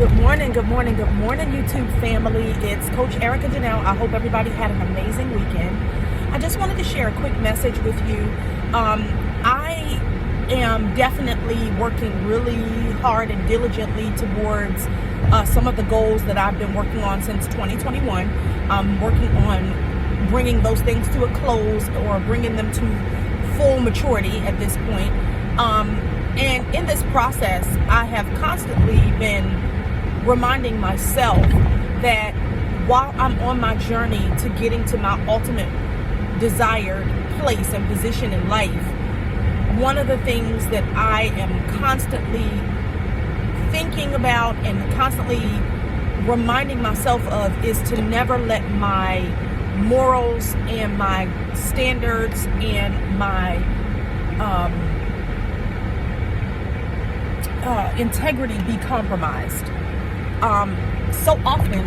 Good morning, YouTube family. It's Coach Erica Janelle. I hope everybody had an amazing weekend. I just wanted to share a quick message with you. I am definitely working really hard and diligently towards some of the goals that I've been working on since 2021. I'm working on bringing those things to a close or bringing them to full maturity at this point. And in this process, I have constantly been reminding myself that while I'm on my journey to getting to my ultimate desired place and position in life, one of the things that I am constantly thinking about and constantly reminding myself of is to never let my morals and my standards and my integrity be compromised. So often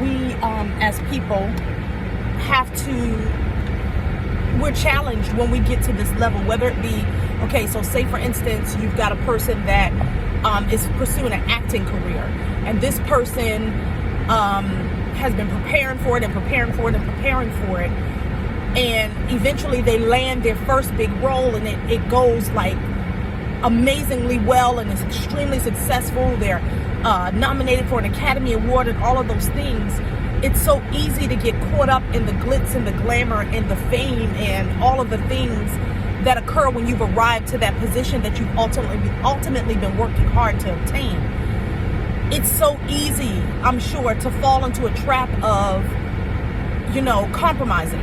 we as people we're challenged when we get to this level, whether it be, okay, so say for instance, you've got a person that is pursuing an acting career, and this person has been preparing for it, and eventually they land their first big role, and it goes like amazingly well and is extremely successful. They're nominated for an Academy Award and all of those things. It's so easy to get caught up in the glitz and the glamour and the fame and all of the things that occur when you've arrived to that position that you've ultimately been working hard to obtain. It's so easy, I'm sure, to fall into a trap of, compromising.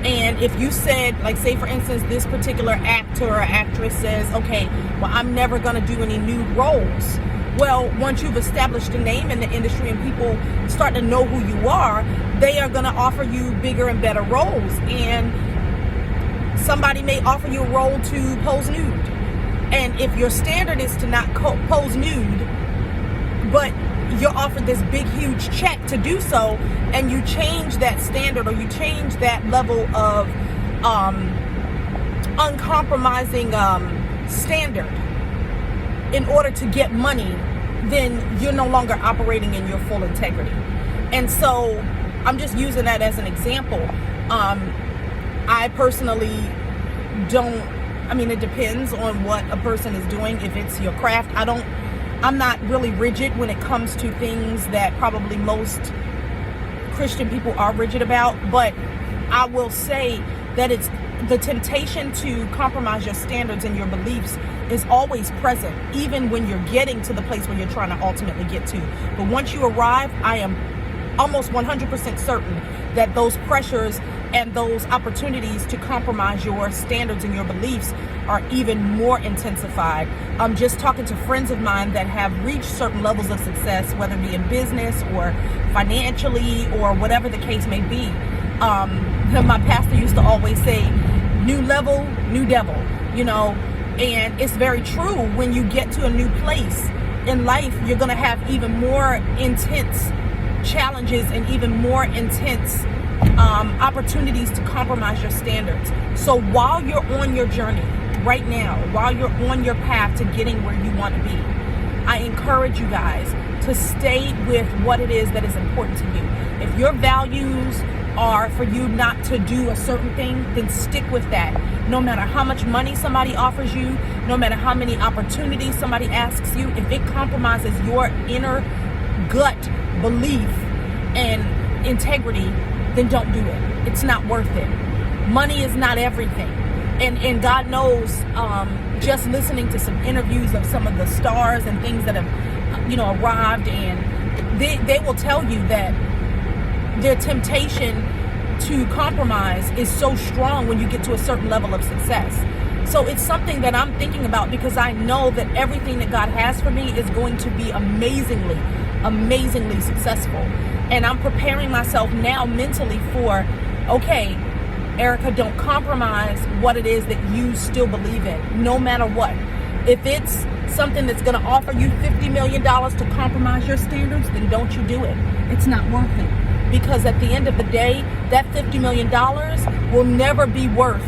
And if you said, like, say for instance, this particular actor or actress says, okay, well, I'm never going to do any new roles. Well, once you've established a name in the industry and people start to know who you are, they are going to offer you bigger and better roles. And somebody may offer you a role to pose nude. And if your standard is to not pose nude, but you're offered this big, huge check to do so, and you change that standard or you change that level of uncompromising standard in order to get money, then you're no longer operating in your full integrity. And so I'm just using that as an example. I personally it depends on what a person is doing. If it's your craft, I'm not really rigid when it comes to things that probably most Christian people are rigid about, but I will say that it's the temptation to compromise your standards and your beliefs is always present, even when you're getting to the place where you're trying to ultimately get to. But once you arrive, I am almost 100% certain that those pressures and those opportunities to compromise your standards and your beliefs are even more intensified. I'm just talking to friends of mine that have reached certain levels of success, whether it be in business or financially or whatever the case may be. My pastor used to always say, new level, new devil, and it's very true. When you get to a new place in life, you're going to have even more intense challenges and even more intense opportunities to compromise your standards. So while you're on your journey right now, while you're on your path to getting where you want to be, I encourage you guys to stay with what it is that is important to you. If your values are for you not to do a certain thing, then stick with that. No matter how much money somebody offers you, no matter how many opportunities somebody asks you, if it compromises your inner gut belief and integrity, then don't do it. It's not worth it. Money is not everything. And God knows, just listening to some interviews of some of the stars and things that have, arrived, and they will tell you that their temptation to compromise is so strong when you get to a certain level of success. So it's something that I'm thinking about, because I know that everything that God has for me is going to be amazingly successful. And I'm preparing myself now mentally for, okay, Erica, don't compromise what it is that you still believe in, no matter what. If it's something that's going to offer you $50 million to compromise your standards, then don't you do it. It's not worth it. Because at the end of the day, that $50 million will never be worth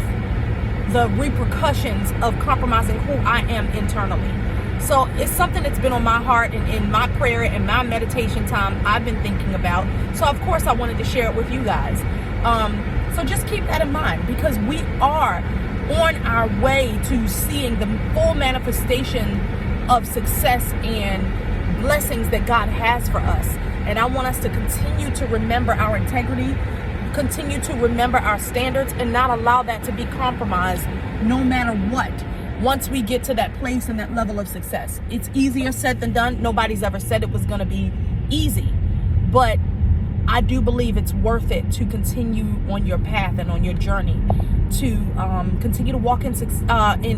the repercussions of compromising who I am internally. So it's something that's been on my heart and in my prayer and my meditation time I've been thinking about. So of course I wanted to share it with you guys. So just keep that in mind, because we are on our way to seeing the full manifestation of success and blessings that God has for us. And I want us to continue to remember our integrity, continue to remember our standards, and not allow that to be compromised no matter what. Once we get to that place and that level of success, it's easier said than done. Nobody's ever said it was going to be easy, but I do believe it's worth it to continue on your path and on your journey, to continue to walk in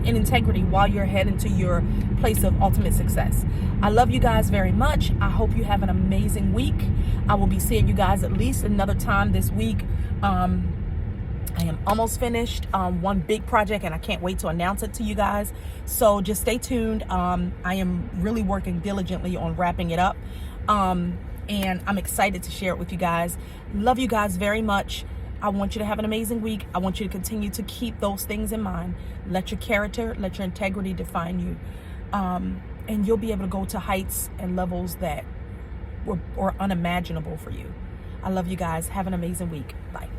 integrity while you're heading to your place of ultimate success. I love you guys very much. I hope you have an amazing week. I will be seeing you guys at least another time this week. I am almost finished one big project, and I can't wait to announce it to you guys. So just stay tuned. I am really working diligently on wrapping it up. And I'm excited to share it with you guys. Love you guys very much. I want you to have an amazing week. I want you to continue to keep those things in mind. Let your character, let your integrity define you. And you'll be able to go to heights and levels that were unimaginable for you. I love you guys. Have an amazing week. Bye.